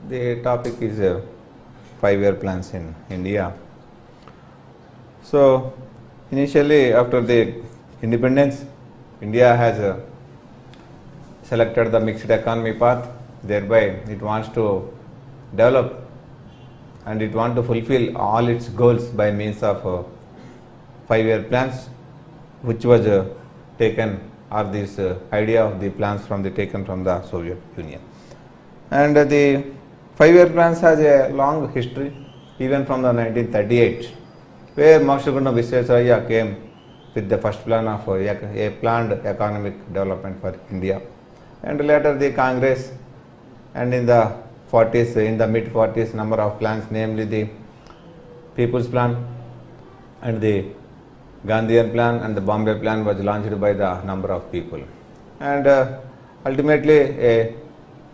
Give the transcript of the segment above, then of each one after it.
The topic is 5-year plans in India. So, initially after the independence, India has selected the mixed economy path, thereby it wants to develop and it wants to fulfill all its goals by means of 5-year plans, which was taken, or this idea of the plans taken from the Soviet Union. And the 5-year plans has a long history, even from the 1938, where Maharshagunda Visvesvaraya came with the first plan of a planned economic development for India. And later the Congress, and in the 40s, in the mid 40s, number of plans, namely the People's Plan and the Gandhian Plan and the Bombay Plan, was launched by the number of people. And ultimately a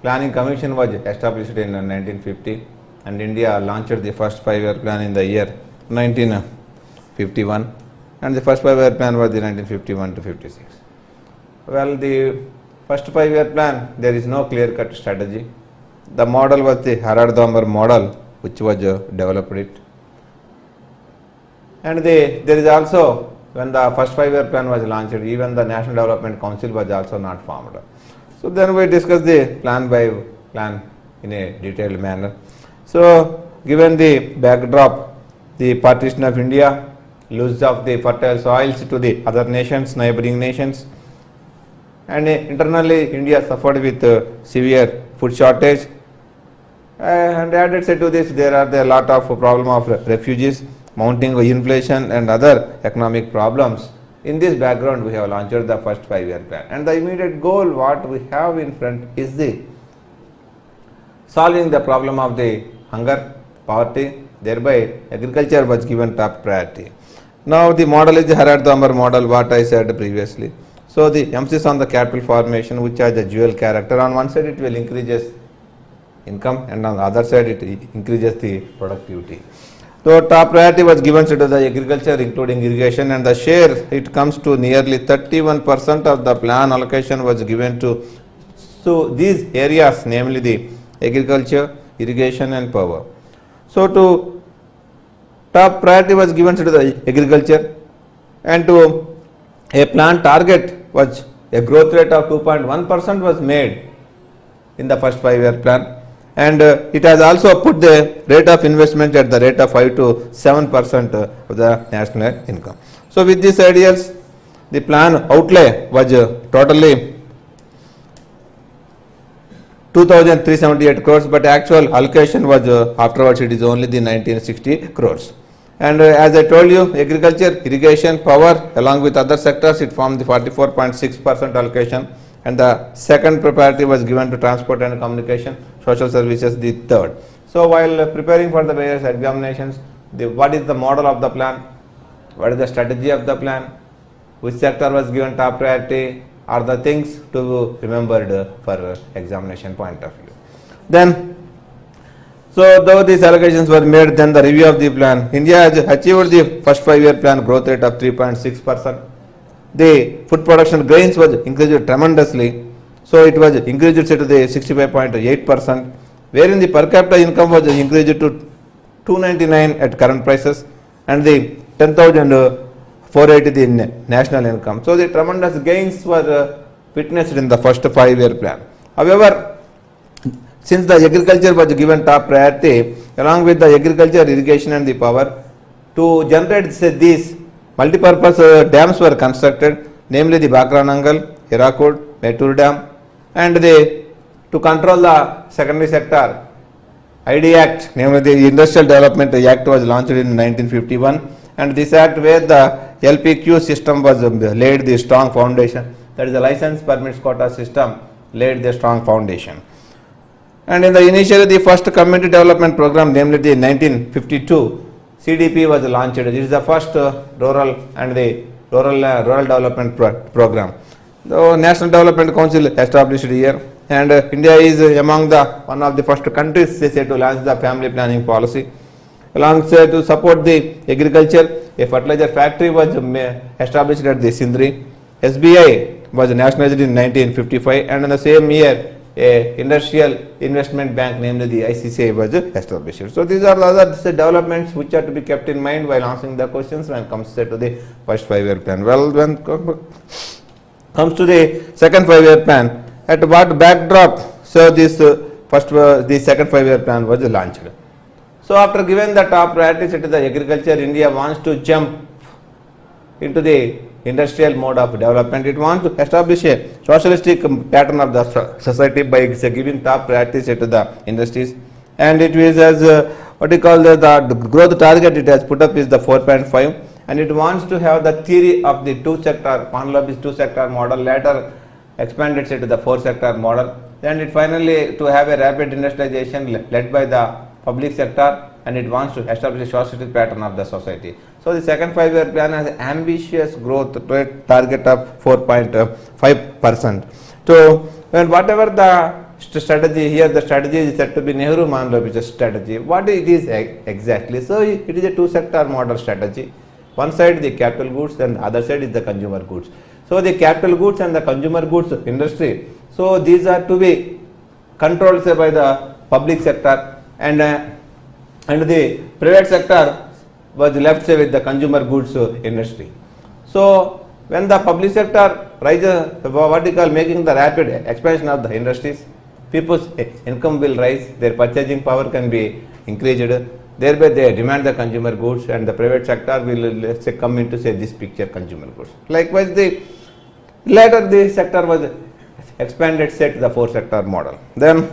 planning commission was established in 1950, and India launched the first 5-year plan in the year 1951, and the first 5-year plan was the 1951 to 56. Well, the first 5-year plan, there is no clear-cut strategy. The model was the Harad-Dahmer model, which was developed it. And there is also, when the first 5-year plan was launched, even the National Development Council was also not formed. So then we discuss the plan by plan in a detailed manner. So given the backdrop, the partition of India, loss of the fertile soils to the other nations, neighboring nations, and internally India suffered with severe food shortage, and added to this there are a lot of problem of refugees, mounting inflation and other economic problems. In this background, we have launched the first 5-year plan, and the immediate goal what we have in front is the solving the problem of the hunger, poverty, thereby agriculture was given top priority. Now the model is the Harad-Dahmer model, what I said previously. So the emphasis on the capital formation, which has a dual character. On one side it will increases income, and on the other side it increases the productivity. So top priority was given to the agriculture, including irrigation, and the share it comes to nearly 31% of the plan allocation was given to these areas, namely the agriculture, irrigation and power. So to top priority was given to the agriculture, and to a plan target was a growth rate of 2.1% was made in the first 5-year plan, and it has also put the rate of investment at the rate of 5 to 7% of the national income. So with these ideas, the plan outlay was totally 2,378 crores, but actual allocation was afterwards it is only the 1960 crores. And as I told you, agriculture, irrigation, power along with other sectors, it formed the 44.6% allocation, and the second priority was given to transport and communication, social services the third. So while preparing for the various examinations, what is the model of the plan, what is the strategy of the plan, which sector was given top priority, are the things to be remembered for examination point of view. Then, so though these allocations were made, then the review of the plan. India has achieved the first 5-year plan growth rate of 3.6%. The food production grains was increased tremendously, so it was increased to the 65.8%, wherein the per capita income was increased to 299 at current prices, and the 10,480 the national income. So the tremendous gains were witnessed in the first 5-year plan. However, since the agriculture was given top priority, along with the agriculture, irrigation and the power, to generate these multipurpose dams were constructed, namely the Bakranangal, Hirakud, Mettur Dam, and to control the secondary sector, ID Act, namely the Industrial Development Act, was launched in 1951, and this act where the LPQ system was laid the strong foundation, that is the license permits quota system laid the strong foundation. And in the initially the first community development program, namely the 1952 CDP was launched. It is the first rural and the rural development program. The National Development Council established here, and India is among the one of the first countries they say to launch the family planning policy. Alongside to support the agriculture, a fertilizer factory was established at the Sindri. SBI was nationalized in 1955, and in the same year a industrial investment bank named the ICCI was established. So these are the other developments which are to be kept in mind while answering the questions when it comes to the first 5-year plan. Well, when comes to the second 5-year plan, at what backdrop so this the second 5-year plan was launched. So after given the top priority set to the agriculture, India wants to jump into the industrial mode of development. It wants to establish a socialistic pattern of the society by giving top priority set to the industries, and it is as what you call the growth target it has put up is the 4.5, and it wants to have the theory of the two sector, Panlobby's two sector model, later expanded to the 4-sector model, and it finally to have a rapid industrialization led by the public sector, and it wants to establish a socialistic pattern of the society. So the second 5-year plan has an ambitious growth rate target of 4.5%. So when whatever the strategy here, the strategy is said to be Nehru-Manlobby strategy. What it is exactly? So it is a 2-sector model strategy. One side the capital goods and the other side is the consumer goods. So the capital goods and the consumer goods industry, so these are to be controlled say by the public sector, and the private sector was left say with the consumer goods industry. So when the public sector rises, what you call making the rapid expansion of the industries, people's income will rise, their purchasing power can be increased, thereby they demand the consumer goods, and the private sector will let's say come into say this picture consumer goods. Likewise the later the sector was expanded say to the 4-sector model. Then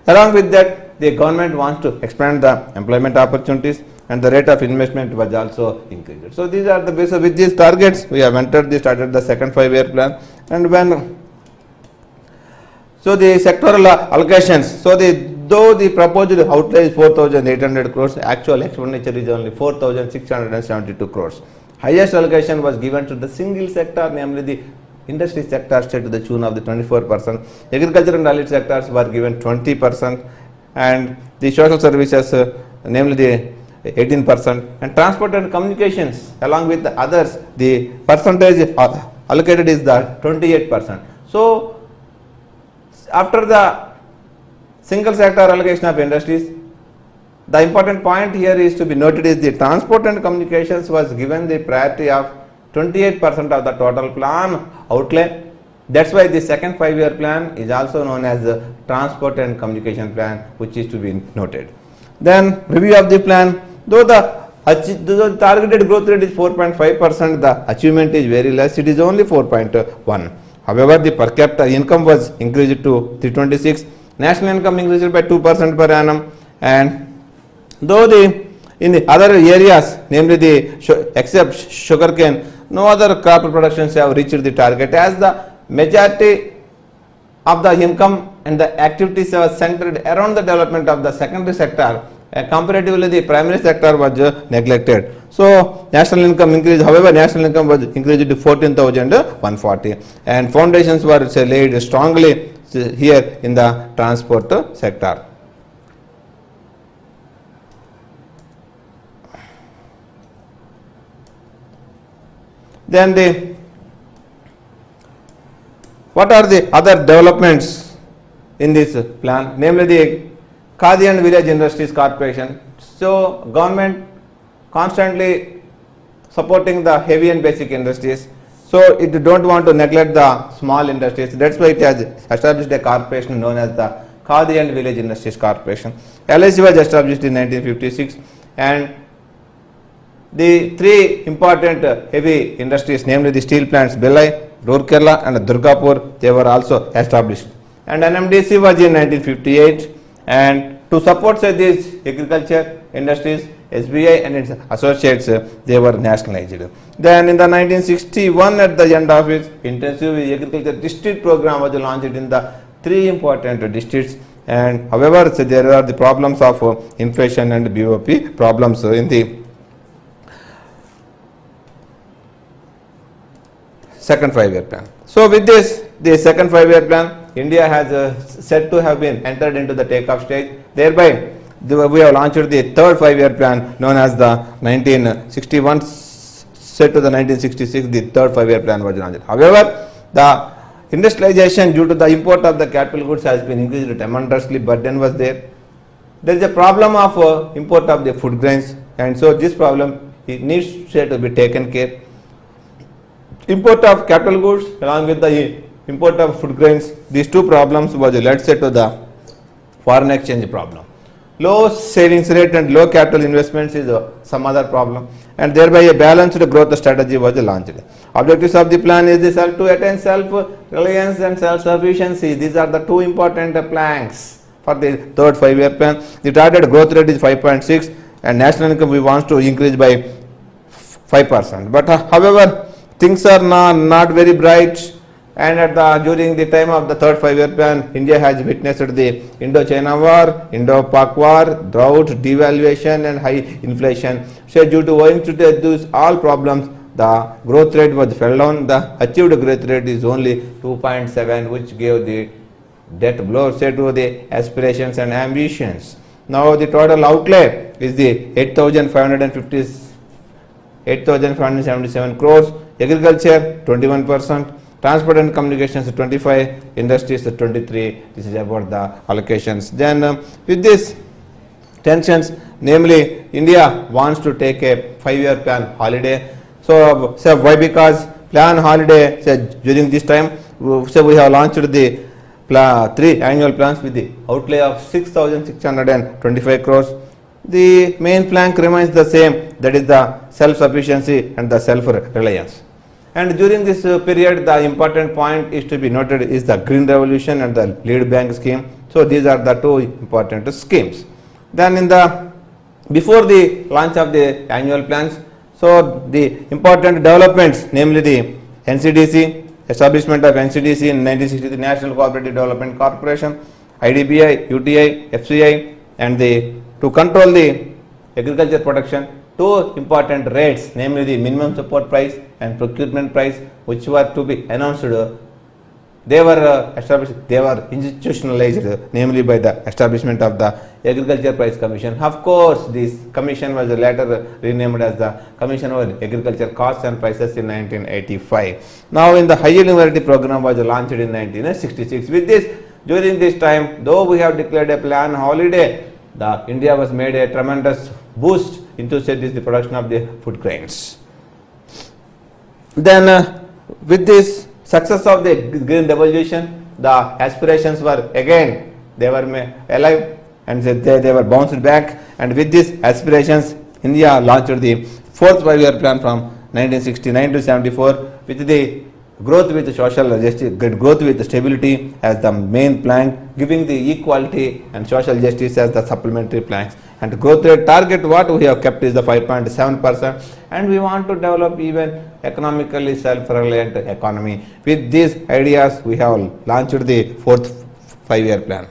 along with that the government wants to expand the employment opportunities, and the rate of investment was also increased. So these are the basis with these targets we have started the second 5-year plan. And when so the sectoral allocations, so though the proposed outlay is 4,800 crores, actual expenditure is only 4,672 crores. Highest allocation was given to the single sector, namely the industry sector, to the tune of the 24%. Agriculture and allied sectors were given 20%, and the social services, namely the 18%, and transport and communications along with the others, the percentage allocated is the 28%. So after the single sector allocation of industries, the important point here is to be noted is the transport and communications was given the priority of 28% of the total plan outlay. That's why the second 5-year plan is also known as the transport and communication plan, which is to be noted. Then review of the plan. Though the targeted growth rate is 4.5%, the achievement is very less. It is only 4.1. However, the per capita income was increased to 326. National income increased by 2% per annum, and though in the other areas, namely except sugarcane, no other crop productions have reached the target, as the majority of the income and the activities are centered around the development of the secondary sector. Comparatively, the primary sector was neglected. So national income increased. However, national income was increased to 14,140, and foundations were laid strongly here in the transport sector. Then what are the other developments in this plan? Namely the Khadi and Village Industries Corporation. So government constantly supporting the heavy and basic industries. So it don't want to neglect the small industries. That's why it has established a corporation known as the Khadi and Village Industries Corporation. LIC was established in 1956, and the 3 important heavy industries, namely the steel plants Bellai, Rourkela and Durgapur, they were also established. And NMDC was in 1958, and to support these agriculture industries, SBI and its associates, they were nationalized. Then in the 1961, at the end of its intensive agriculture district program was launched in the 3 important districts. And however, there are the problems of inflation and BOP problems in the second 5-year plan. So with this, the second 5-year plan, India has said to have been entered into the takeoff stage. Thereby, we have launched the third 5-year plan known as the 1961 set to the 1966. The third 5-year plan was launched. However, the industrialization due to the import of the capital goods has been increased tremendously, burden was there. There is a problem of import of the food grains, and so this problem it needs to be taken care. Import of capital goods along with the import of food grains, these two problems was led to the foreign exchange problem. Low savings rate and low capital investments is some other problem, and thereby a balanced growth strategy was launched. Objectives of the plan is to attain self-reliance and self-sufficiency. These are the two important planks for the third 5-year plan. The target growth rate is 5.6 and national income we want to increase by 5%. But however, things are not very bright, and during the time of the third 5-year plan, India has witnessed the Indo-China war, Indo-Pak war, drought, devaluation and high inflation. So due to owing to these all problems, the growth rate was fell down. The achieved growth rate is only 2.7, which gave the death blow to the aspirations and ambitions. Now the total outlay is the 8,577 crores, agriculture 21%, transport and communications 25, industries 23. This is about the allocations. Then with this tensions, namely India wants to take a 5-year plan holiday. So why? Because plan holiday during this time, so we have launched the 3 annual plans with the outlay of 6,625 crores. The main plank remains the same, that is the self-sufficiency and the self-reliance. And during this period, the important point is to be noted is the Green Revolution and the Lead Bank scheme. So these are the two important schemes. Then before the launch of the annual plans, so the important developments, namely the NCDC, establishment of NCDC in 1963, National Cooperative Development Corporation, IDBI, UTI, FCI, and to control the agriculture production, two important rates, namely the minimum support price and procurement price, which were to be announced. They were established, they were institutionalized, namely by the establishment of the Agriculture Price Commission. Of course, this commission was later renamed as the Commission on Agriculture Costs and Prices in 1985. Now, in the High University program was launched in 1966. With this, during this time, though we have declared a plan holiday, India was made a tremendous boost into the production of the food grains. Then with this success of the Green Revolution, the aspirations were again, they were alive and they were bounced back, and with these aspirations, India launched the fourth 5-year plan from 1969 to 74 with the growth with social justice, growth with stability as the main plank, giving the equality and social justice as the supplementary planks. And growth rate target what we have kept is the 5.7%, and we want to develop even economically self-reliant economy. With these ideas, we have launched the fourth 5-year plan.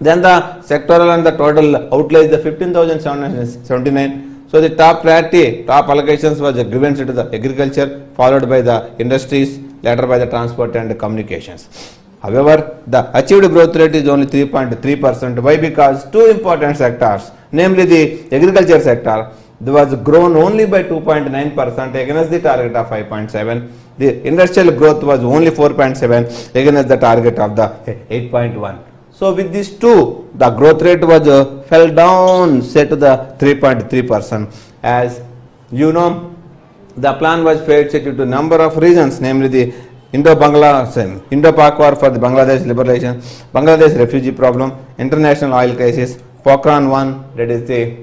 Then the sectoral and the total outlay is the 15,779. So the top priority, top allocations was given to the agriculture, followed by the industries, later by the transport and communications. However, the achieved growth rate is only 3.3%. Why? Because two important sectors, namely the agriculture sector, was grown only by 2.9% against the target of 5.7. The industrial growth was only 4.7 against the target of the 8.1. So with these two, the growth rate was fell down, say to the 3.3%. As you know, the plan was failed due to number of reasons, namely the Indo-Pak war for the Bangladesh liberation, Bangladesh refugee problem, international oil crisis, Pokhran 1, that is the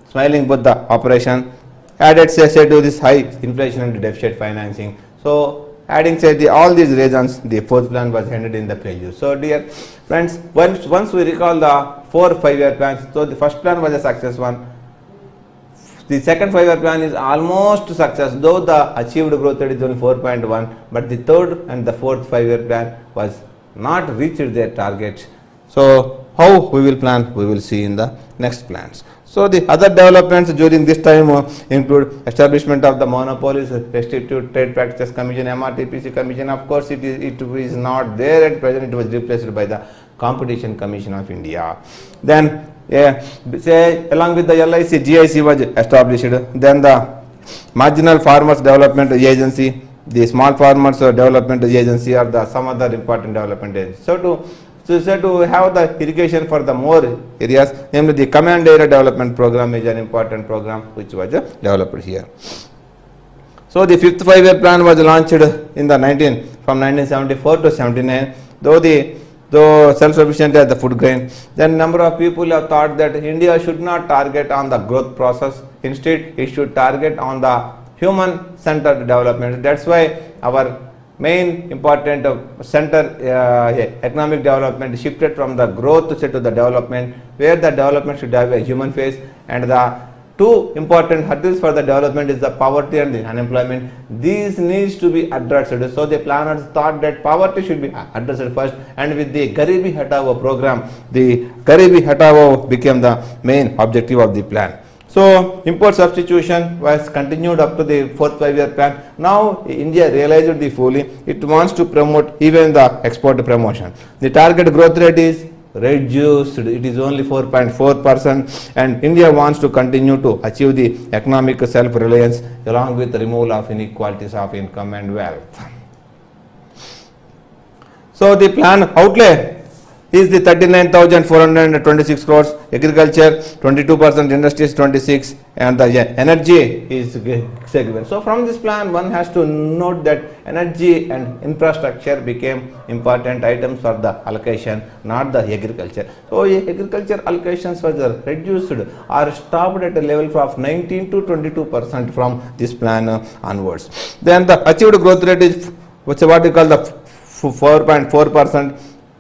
Smiling Buddha operation, added say to this high inflation and deficit financing. So adding say all these reasons, the fourth plan was ended in the failure. So dear friends, once we recall the 4 5-year plans, so the first plan was a success one. The second 5-year plan is almost success, though the achieved growth rate is only 4.1, but the third and the fourth 5-year plan was not reached their target. So how we will plan, we will see in the next plans. So the other developments during this time include establishment of the Monopolies Restrictive Trade Practices Commission, MRTPC Commission. Of course, it is not there at present. It was replaced by the Competition Commission of India. Then say along with the LIC, GIC was established. Then the Marginal Farmers Development Agency, the small farmers development agency or the some other important development agency. So to have the irrigation for the more areas, namely the command area development program is an important program which was developed here. So the fifth 5-year plan was launched in the from 1974 to 79. Though self-sufficient as the food grain, then number of people have thought that India should not target on the growth process. Instead, it should target on the human-centered development. That's why our main important center economic development shifted from the growth to the development, where the development should have a human face, and the two important hurdles for the development is the poverty and the unemployment. These needs to be addressed. So the planners thought that poverty should be addressed first, and with the Garibi Hatao program, the Garibi Hatao became the main objective of the plan. So import substitution was continued up to the fourth 5-year plan. Now India realized the folly. It wants to promote even the export promotion. The target growth rate is reduced. It is only 4.4%, and India wants to continue to achieve the economic self-reliance along with the removal of inequalities of income and wealth. So the plan outlay is the 39,426 crores, agriculture 22%, industries 26, and the energy is given. So from this plan, one has to note that energy and infrastructure became important items for the allocation, not the agriculture. So agriculture allocations was reduced or stopped at a level of 19 to 22% from this plan onwards. Then the achieved growth rate is what we call the 4.4%.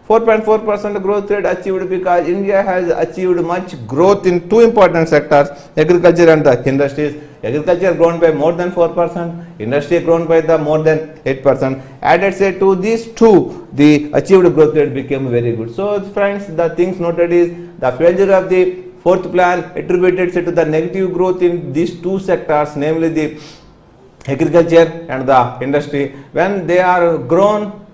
4.4% growth rate achieved because India has achieved much growth in two important sectors, agriculture and the industries. Agriculture grown by more than 4%, industry grown by the more than 8%. Added say to these two, the achieved growth rate became very good. So friends, the things noted is the failure of the fourth plan attributed to the negative growth in these two sectors, namely the agriculture and the industry. When they are grown,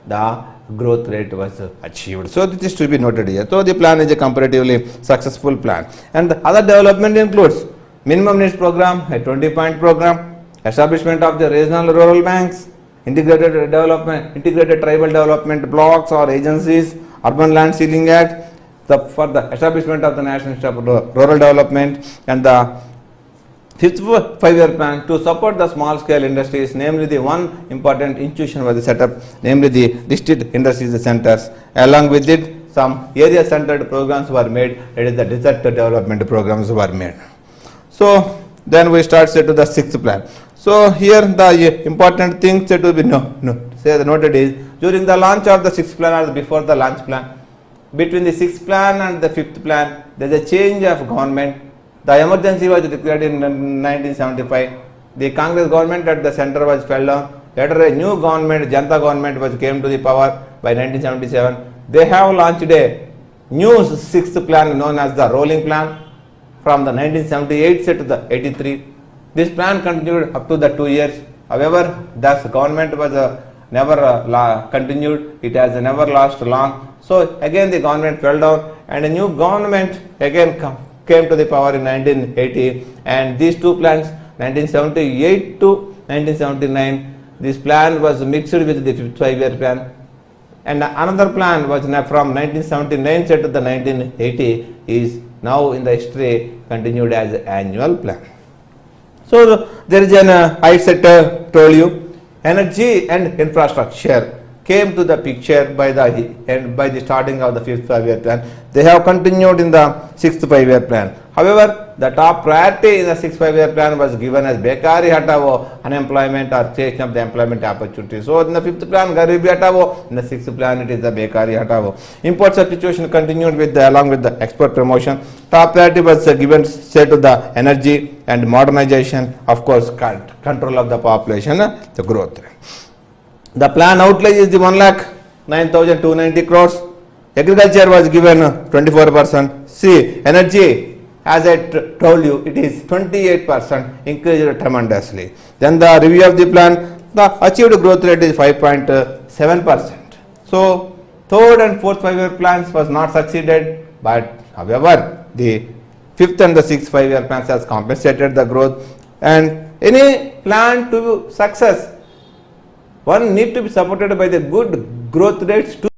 the growth rate was achieved. So this is to be noted here. So the plan is a comparatively successful plan. And the other development includes minimum needs program, a 20-point program, establishment of the regional rural banks, integrated tribal development blocks or agencies, urban land ceiling act, for the establishment of the National Institute of Rural Development, and the fifth 5-year plan to support the small scale industries, namely the one important institution was set up, namely the district industries centers. Along with it, some area centered programs were made, that is the desert development programs were made. So then we start to the sixth plan. So here the important things to be noted is during the launch of the sixth plan or before the launch plan, between the sixth plan and the fifth plan, there is a change of government. The emergency was declared in 1975. The Congress government at the center was fell down. Later a new government, Janata government, came to the power by 1977. They have launched a new sixth plan known as the rolling plan from the 1978 to the 83. This plan continued up to the 2 years. However, this government was never continued. It has never lasted long. So again the government fell down and a new government again came to the power in 1980, and these two plans 1978 to 1979, this plan was mixed with the 5-year plan, and another plan was from 1979 to the 1980 is now in the history continued as annual plan. So there is an I told you energy and infrastructure came to the picture by the starting of the fifth 5-year plan. They have continued in the sixth 5-year plan. However, the top priority in the sixth 5-year plan was given as Bekari Hatavo, unemployment or creation of the employment opportunities. So in the fifth plan, Garibi Hatavo, in the sixth plan it is the Bekari Hatavo. Import substitution continued along with the export promotion. Top priority was given to the energy and modernization, of course, control of the population, the growth. The plan outlay is the 1,09,290 crores. Agriculture was given 24%. See, energy, as I told you, it is 28%, increased tremendously. Then the review of the plan, the achieved growth rate is 5.7%. So, third and fourth 5-year plans was not succeeded, but however, the fifth and the sixth 5-year plans has compensated the growth, and any plan to success one need to be supported by the good growth rates to